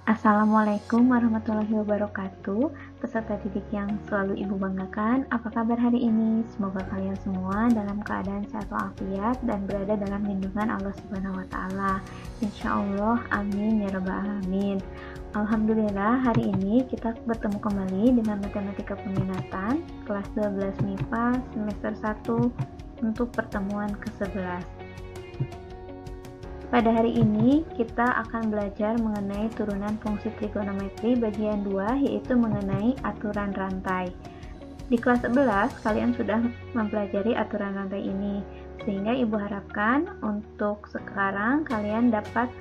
Assalamualaikum warahmatullahi wabarakatuh. Peserta didik yang selalu Ibu banggakan, apa kabar hari ini? Semoga kalian semua dalam keadaan sehat walafiat dan berada dalam lindungan Allah Subhanahu wa taala. Insya Allah, amin ya rabbal alamin. Alhamdulillah, hari ini kita bertemu kembali dengan matematika peminatan kelas 12 MIPA semester 1 untuk pertemuan ke-11. Pada hari ini kita akan belajar mengenai turunan fungsi trigonometri bagian 2, yaitu mengenai aturan rantai. Di kelas 11 kalian sudah mempelajari aturan rantai ini, sehingga Ibu harapkan untuk sekarang kalian dapat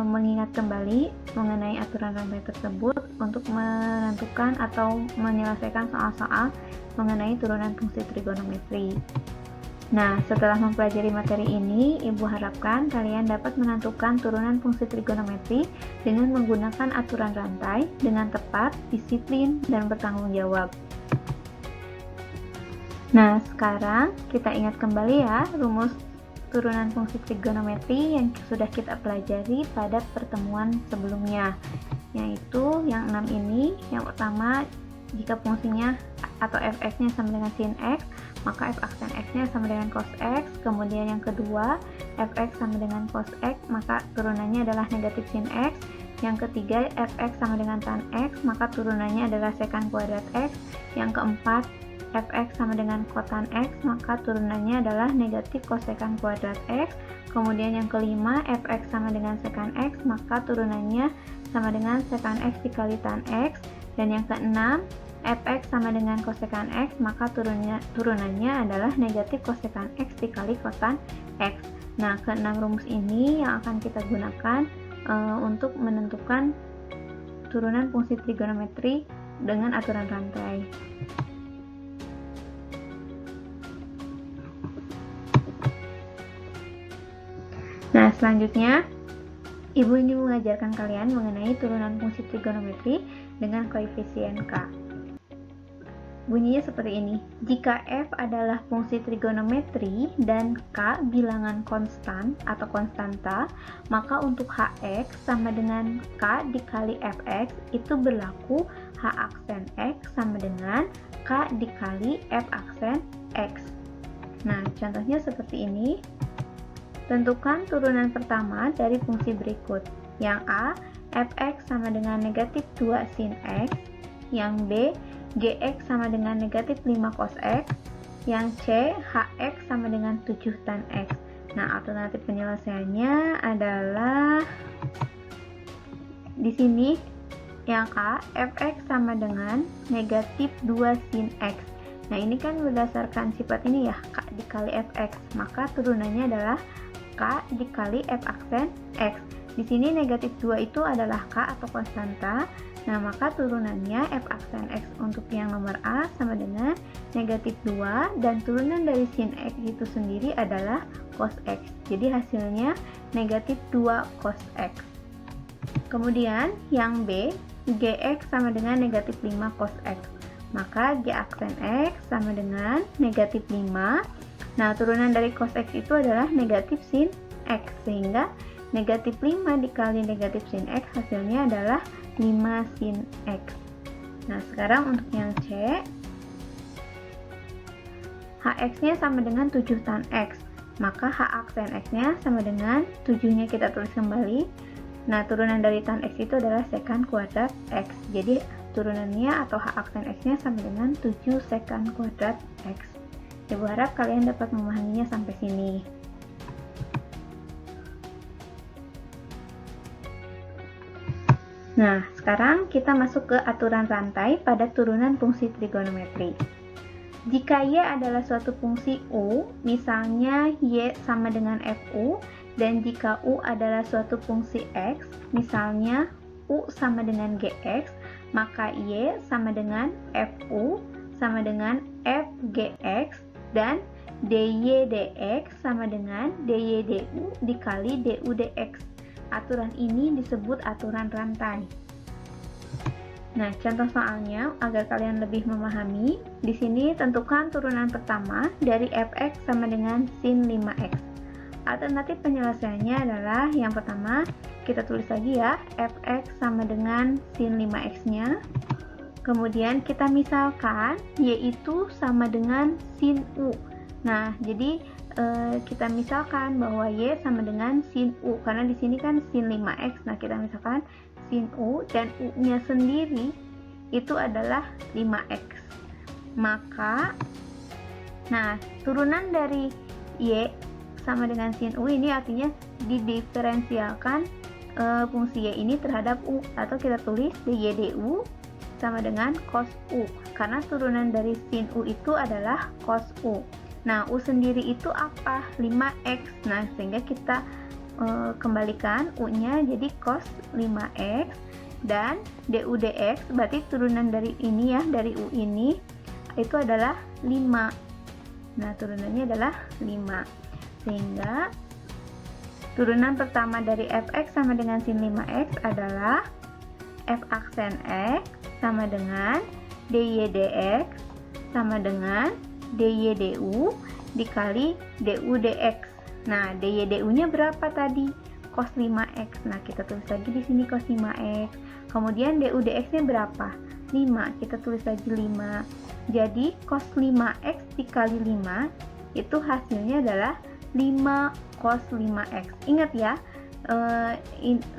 mengingat kembali mengenai aturan rantai tersebut untuk menentukan atau menyelesaikan soal-soal mengenai turunan fungsi trigonometri. Nah, setelah mempelajari materi ini, Ibu harapkan kalian dapat menentukan turunan fungsi trigonometri dengan menggunakan aturan rantai dengan tepat, disiplin, dan bertanggung jawab. Nah, sekarang kita ingat kembali ya rumus turunan fungsi trigonometri yang sudah kita pelajari pada pertemuan sebelumnya, yaitu yang 6 ini. Yang pertama, jika fungsinya atau fx-nya sama dengan sin x, maka f aksen x-nya sama dengan cos x. Kemudian yang kedua, fx sama dengan cos x, maka turunannya adalah negatif sin x. Yang ketiga, fx sama dengan tan x, maka turunannya adalah secant kuadrat x. Yang keempat, fx sama dengan kotan x, maka turunannya adalah negatif cosecant kuadrat x. Kemudian yang kelima, fx sama dengan secant x, maka turunannya sama dengan secant x dikali tan x. Dan yang keenam, fx sama dengan cosecant x, maka turunannya adalah negatif cosecant x dikali kotan x. Nah, keenam rumus ini yang akan kita gunakan untuk menentukan turunan fungsi trigonometri dengan aturan rantai. Nah, selanjutnya Ibu ingin mengajarkan kalian mengenai turunan fungsi trigonometri dengan koefisien K. Bunyinya seperti ini. Jika f adalah fungsi trigonometri dan k bilangan konstan atau konstanta, maka untuk hx sama dengan k dikali fx itu berlaku h aksen x sama dengan k dikali f aksen x. Nah, contohnya seperti ini. Tentukan turunan pertama dari fungsi berikut. Yang A, fx sama dengan negatif 2 sin x. Yang B, gx sama dengan negatif 5 cos x. Yang C, hx sama dengan 7 tan x. Nah, alternatif penyelesaiannya adalah di sini yang A, fx sama dengan negatif 2 sin x. Nah, ini kan berdasarkan sifat ini ya, k dikali fx, maka turunannya adalah k dikali f aksen x. Di sini negatif 2 itu adalah k atau konstanta. Nah, maka turunannya f aksen x untuk yang nomor A sama dengan negatif 2, dan turunan dari sin x itu sendiri adalah cos x. Jadi hasilnya negatif 2 cos x. Kemudian yang B, gx sama dengan negatif 5 cos x. Maka g aksen x sama dengan negatif 5. Nah, turunan dari cos x itu adalah negatif sin x, sehingga negatif 5 dikali negatif sin x hasilnya adalah 5 sin x. Nah, sekarang untuk yang C, hx-nya sama dengan 7 tan x, maka h aksen x-nya sama dengan 7-nya kita tulis kembali. Nah, turunan dari tan x itu adalah secant kuadrat x. Jadi, turunannya atau h aksen x-nya sama dengan 7 secant kuadrat x. Ibu harap kalian dapat memahaminya sampai sini. Nah, sekarang kita masuk ke aturan rantai pada turunan fungsi trigonometri. Jika y adalah suatu fungsi u, misalnya y sama dengan fu, dan jika u adalah suatu fungsi x, misalnya u sama dengan gx, maka y sama dengan fu sama dengan fgx, dan dy dx sama dengan dy du dikali du dx. Aturan ini disebut aturan rantai. Nah, contoh soalnya agar kalian lebih memahami, di sini tentukan turunan pertama dari fx sama dengan sin 5x. Alternatif penyelesaiannya adalah yang pertama, kita tulis lagi ya, fx sama dengan sin 5x nya. Kemudian kita misalkan y itu sama dengan sin u. Nah, jadi kita misalkan bahwa y sama dengan sin u, karena di sini kan sin 5x. Nah, kita misalkan sin u dan u-nya sendiri itu adalah 5x. Maka, nah, turunan dari y sama dengan sin u ini artinya didiferensialkan fungsi y ini terhadap u, atau kita tulis dy du sama dengan cos u, karena turunan dari sin u itu adalah cos u. Nah, u sendiri itu apa? 5x. Nah, sehingga kita kembalikan u-nya jadi cos 5x, dan du dx berarti turunan dari ini ya, dari u ini itu adalah 5. Nah, turunannya adalah 5. Sehingga turunan pertama dari fx sama dengan sin 5x adalah f aksen x sama dengan dy dx sama dengan dy du dikali du dx. Nah, dy du-nya berapa tadi? Cos 5x. Nah, kita tulis lagi di sini cos 5x. Kemudian du dx-nya berapa? 5. Kita tulis lagi 5. Jadi cos 5x dikali 5 itu hasilnya adalah 5 cos 5x. Ingat ya,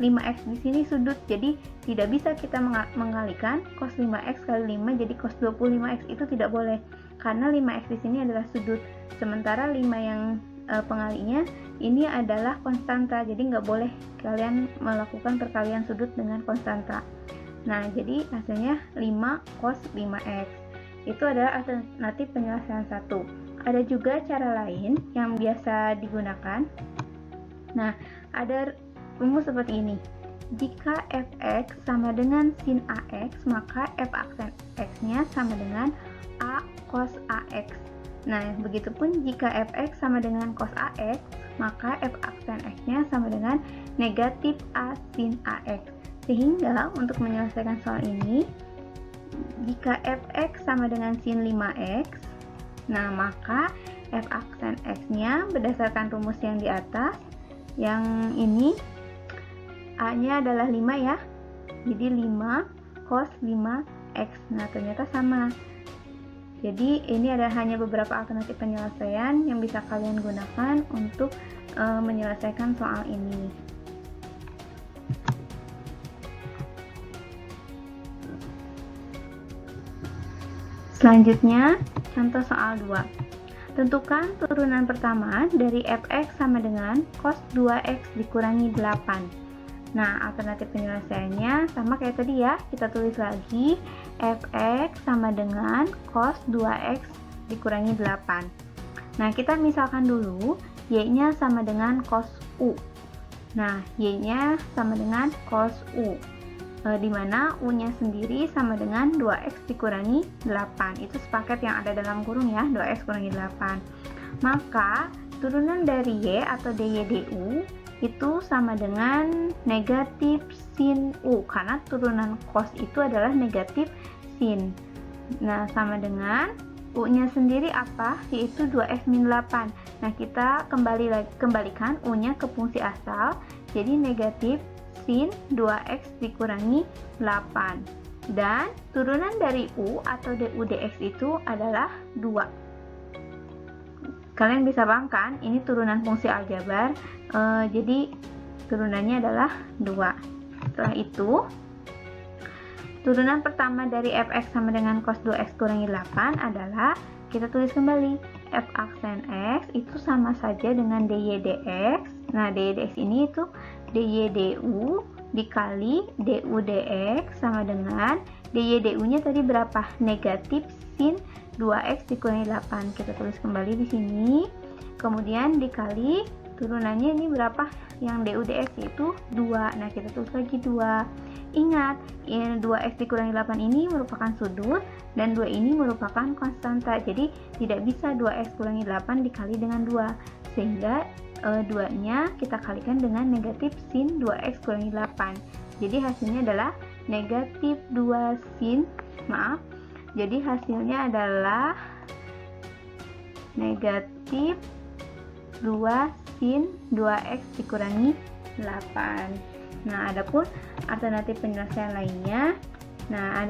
5x di sini sudut, jadi tidak bisa kita mengalikan cos 5x kali 5 jadi cos 25x, itu tidak boleh karena 5x di sini adalah sudut, sementara 5 yang pengalinya ini adalah konstanta, jadi nggak boleh kalian melakukan perkalian sudut dengan konstanta. Nah, jadi hasilnya 5 cos 5x. Itu adalah alternatif penyelesaian 1. Ada juga cara lain yang biasa digunakan. Nah, ada rumus seperti ini. Jika fx sama dengan sin ax, maka f aksen x-nya sama dengan a cos ax. Nah, begitupun jika fx sama dengan cos ax, maka f aksen x-nya sama dengan negatif a sin ax. Sehingga untuk menyelesaikan soal ini, jika fx sama dengan sin 5x, nah maka f aksen x-nya berdasarkan rumus yang di atas, yang ini a-nya adalah 5 ya, jadi 5 cos 5x. Nah, ternyata sama. Jadi ini ada hanya beberapa alternatif penyelesaian yang bisa kalian gunakan untuk menyelesaikan soal ini. Selanjutnya, contoh soal 2. Tentukan turunan pertama dari fx sama dengan cos 2x dikurangi 8. Nah, alternatif penyelesaiannya sama kayak tadi ya, kita tulis lagi fx sama dengan cos 2x dikurangi 8. Nah, kita misalkan dulu y-nya sama dengan cos u. Nah, y-nya sama dengan cos u, dimana u-nya sendiri sama dengan 2x dikurangi 8. Itu sepaket yang ada dalam kurung ya, 2x kurangi 8. Maka turunan dari y atau dy du itu sama dengan negatif sin u, karena turunan cos itu adalah negatif sin. Nah, sama dengan u-nya sendiri apa? Yaitu 2x min 8. Nah, kita kembalikan u-nya ke fungsi asal, jadi negatif sin 2x dikurangi 8. Dan turunan dari u atau du dx itu adalah 2. Kalian bisa paham kan? Ini turunan fungsi aljabar, jadi turunannya adalah 2. Setelah itu, turunan pertama dari fx sama dengan cos 2x kurangi 8 adalah, kita tulis kembali, f aksen x itu sama saja dengan dy dx. Nah, dy dx ini itu dy du dikali du dx sama dengan dy du-nya tadi berapa? Negatif sin 2x dikurangi 8. Kita tulis kembali di sini. Kemudian dikali turunannya ini berapa? Yang du dx itu 2. Nah, kita tulis lagi 2. Ingat, 2x dikurangi 8 ini merupakan sudut dan 2 ini merupakan konstanta. Jadi tidak bisa 2x kurangi 8 dikali dengan 2. Sehingga 2-nya kita kalikan dengan negatif sin 2x kurangi 8. Jadi hasilnya adalah negatif 2 sin, jadi hasilnya adalah negatif 2 sin 2x dikurangi 8. Nah, adapun alternatif penyelesaian lainnya, nah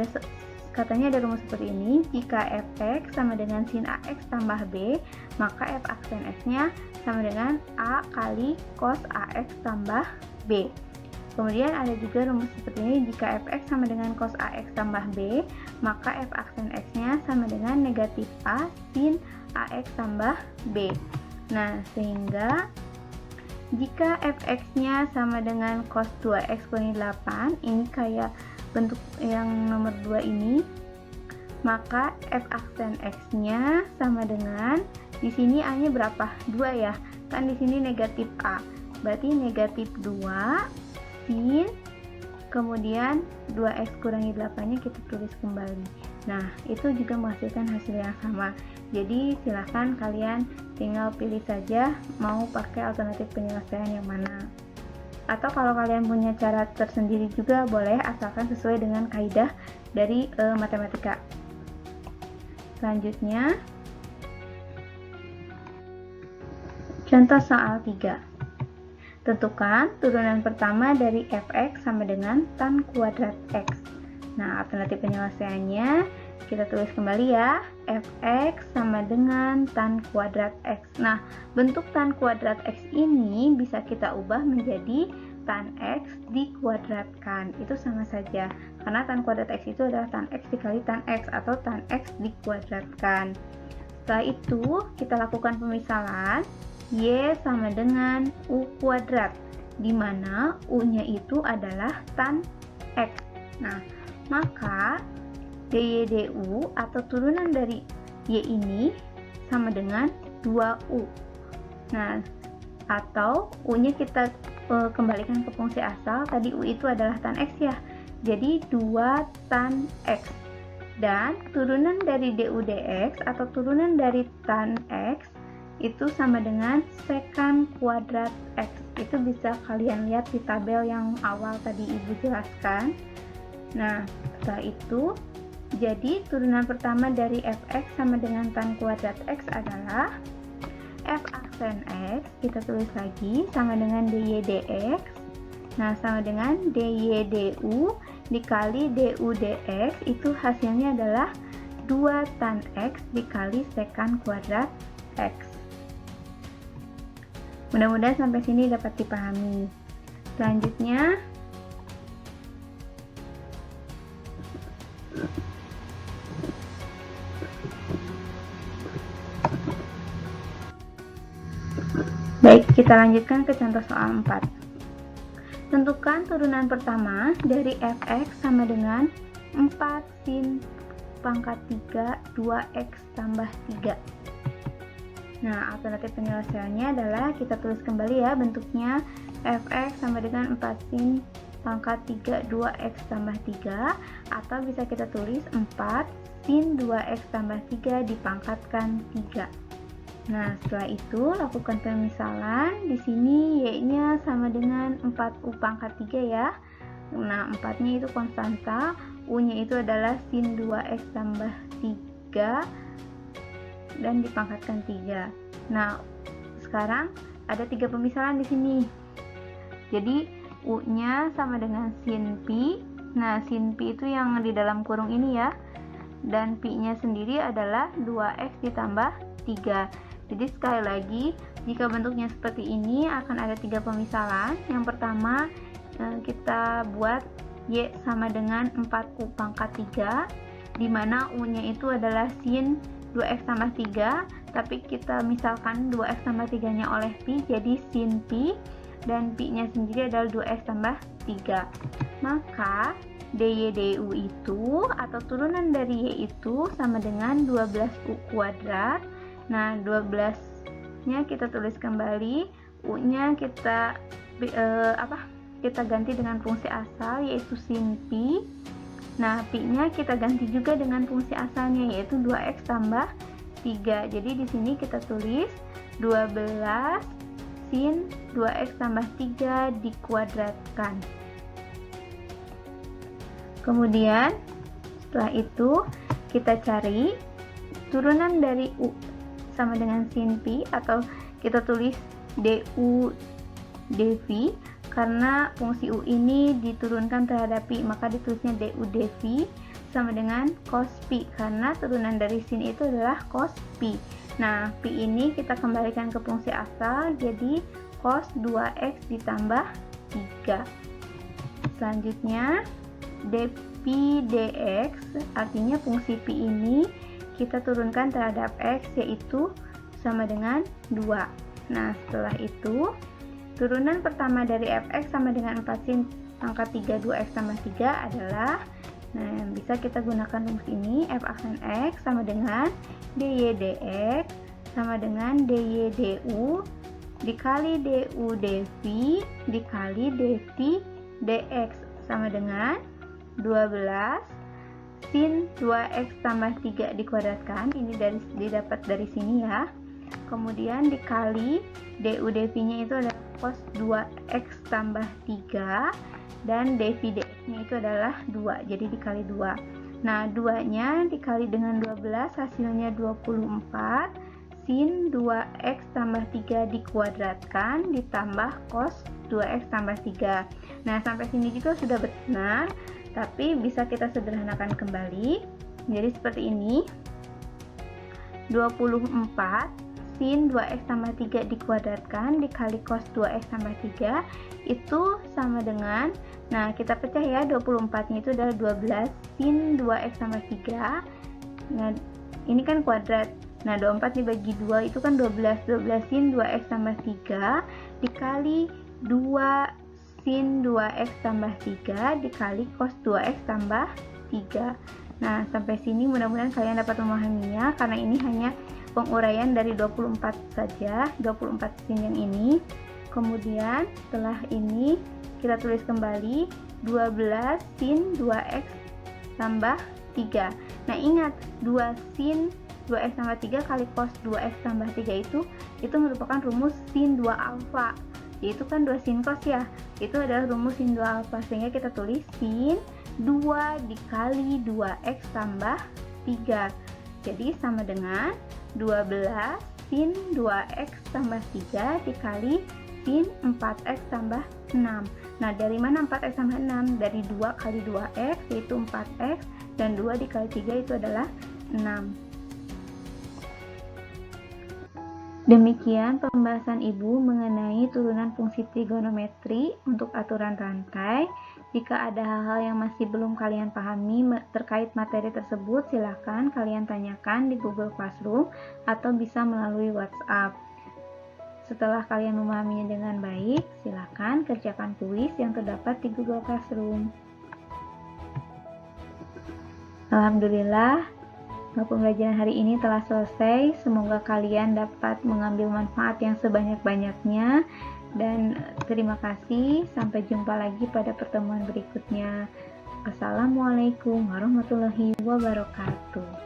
katanya ada rumus seperti ini. Jika fx sama dengan sin ax tambah b, maka f aksen x-nya sama dengan a kali cos ax tambah b. Kemudian ada juga rumus seperti ini. Jika fx sama dengan cos ax tambah b, maka f aksen x-nya sama dengan negatif a sin ax tambah b. Nah, sehingga jika fx-nya sama dengan cos 2x kurangi 8, ini kayak bentuk yang nomor 2 ini, maka f aksen x-nya sama dengan, di sini a-nya berapa? 2 ya. Kan di sini negatif a. Berarti negatif 2 sin, kemudian 2x kurangi 8-nya kita tulis kembali. Nah, itu juga menghasilkan hasil yang sama. Jadi silahkan kalian tinggal pilih saja mau pakai alternatif penyelesaian yang mana. Atau kalau kalian punya cara tersendiri juga boleh, asalkan sesuai dengan kaidah dari matematika. Selanjutnya, contoh soal 3. Tentukan turunan pertama dari fx sama dengan tan kuadrat x. Nah, alternatif penyelesaiannya kita tulis kembali ya. Fx sama dengan tan kuadrat x. Nah, bentuk tan kuadrat x ini bisa kita ubah menjadi tan x dikuadratkan. Itu sama saja, karena tan kuadrat x itu adalah tan x dikali tan x atau tan x dikuadratkan. Setelah itu, kita lakukan pemisalan. Y sama dengan U kuadrat, di mana U-nya itu adalah tan X. Nah, maka dy du atau turunan dari Y ini sama dengan 2U. Nah, atau U-nya kita kembalikan ke fungsi asal. Tadi U itu adalah tan X ya, jadi 2 tan X. Dan turunan dari du dx atau turunan dari tan X itu sama dengan sekan kuadrat X. Itu bisa kalian lihat di tabel yang awal tadi Ibu jelaskan. Nah, setelah itu, jadi turunan pertama dari fx sama dengan tan kuadrat X adalah f aksen X, kita tulis lagi, sama dengan dy dx. Nah, sama dengan dy du dikali du dx, itu hasilnya adalah 2 tan X dikali sekan kuadrat X. Mudah-mudahan sampai sini dapat dipahami. Selanjutnya, baik, kita lanjutkan ke contoh soal 4. Tentukan turunan pertama dari fx sama dengan 4 sin pangkat 3 2x tambah 3. Nah, alternatif penyelesaiannya adalah kita tulis kembali ya bentuknya. Fx sama dengan 4 sin pangkat 3 2x tambah 3, atau bisa kita tulis 4 sin 2x tambah 3 dipangkatkan 3. Nah, setelah itu lakukan pemisalan. Di sini y-nya sama dengan 4u pangkat 3 ya. Nah, 4-nya itu konstanta, u-nya itu adalah sin 2x tambah 3 dan dipangkatkan 3. Nah, sekarang ada 3 pemisalan di sini. Jadi u-nya sama dengan sin pi. Nah, sin pi itu yang di dalam kurung ini ya. Dan pi-nya sendiri adalah 2x ditambah 3. Jadi sekali lagi, jika bentuknya seperti ini akan ada 3 pemisalan. Yang pertama, kita buat y sama dengan 4u pangkat 3, di mana u-nya itu adalah sin 2x tambah 3, tapi kita misalkan 2x tambah 3-nya oleh pi, jadi sin pi, dan pi-nya sendiri adalah 2x tambah 3. Maka dy du itu, atau turunan dari y itu sama dengan 12u kuadrat. Nah, 12-nya kita tulis kembali, u-nya kita kita ganti dengan fungsi asal, yaitu sin pi. Nah, pi-nya kita ganti juga dengan fungsi asalnya, yaitu 2x tambah 3. Jadi di sini kita tulis 12 sin 2x tambah 3 dikuadratkan. Kemudian setelah itu kita cari turunan dari u sama dengan sin pi, atau kita tulis du dv karena fungsi U ini diturunkan terhadap Pi, maka ditulisnya du dV sama dengan cos Pi, karena turunan dari sin itu adalah cos Pi. Nah, Pi ini kita kembalikan ke fungsi asal, jadi cos 2x ditambah 3. Selanjutnya, dP dx, artinya fungsi Pi ini kita turunkan terhadap x, yaitu sama dengan 2. Nah, setelah itu, turunan pertama dari fx sama dengan 4 sin pangkat 3 2x tambah 3 adalah, nah, bisa kita gunakan rumus ini, f aksen x sama dengan dy dx sama dengan dy du dikali du dv dikali dt dx sama dengan 12 sin 2x tambah 3 dikuadratkan, ini didapat dari sini ya. Kemudian dikali du dv nya itu adalah cos 2x tambah 3 dan dv dx nya itu adalah 2, jadi dikali 2. Nah, 2 nya dikali dengan 12 hasilnya 24 sin 2x tambah 3 dikuadratkan ditambah cos 2x tambah 3. Nah, sampai sini juga sudah benar, tapi bisa kita sederhanakan kembali. Jadi seperti ini, 24 sin 2x tambah 3 dikuadratkan dikali cos 2x tambah 3 itu sama dengan, nah kita pecah ya, 24 nya itu adalah 12 sin 2x tambah 3. Nah, ini kan kuadrat. Nah, 24 dibagi 2 itu kan 12 sin 2x tambah 3 dikali 2 sin 2x tambah 3 dikali cos 2x tambah 3. Nah, sampai sini mudah-mudahan kalian dapat memahaminya, karena ini hanya penguraian dari 24 saja, 24 sin yang ini. Kemudian setelah ini kita tulis kembali 12 sin 2x tambah 3. Nah, ingat 2 sin 2x tambah 3 kali cos 2x tambah 3 itu merupakan rumus sin 2 alfa, yaitu kan 2 sin cos ya, itu adalah rumus sin 2 alfa, sehingga kita tulis sin 2 dikali 2x tambah 3, jadi sama dengan 12 sin 2x tambah 3 dikali sin 4x tambah 6. Nah, dari mana 4x tambah 6? Dari 2 kali 2x, yaitu 4x, dan 2 dikali 3 itu adalah 6. Demikian pembahasan Ibu mengenai turunan fungsi trigonometri untuk aturan rantai. Jika ada hal-hal yang masih belum kalian pahami terkait materi tersebut, silakan kalian tanyakan di Google Classroom atau bisa melalui WhatsApp. Setelah kalian memahaminya dengan baik, silakan kerjakan kuis yang terdapat di Google Classroom. Alhamdulillah, pembelajaran hari ini telah selesai. Semoga kalian dapat mengambil manfaat yang sebanyak-banyaknya. Dan terima kasih. Sampai jumpa lagi pada pertemuan berikutnya. Assalamualaikum warahmatullahi wabarakatuh.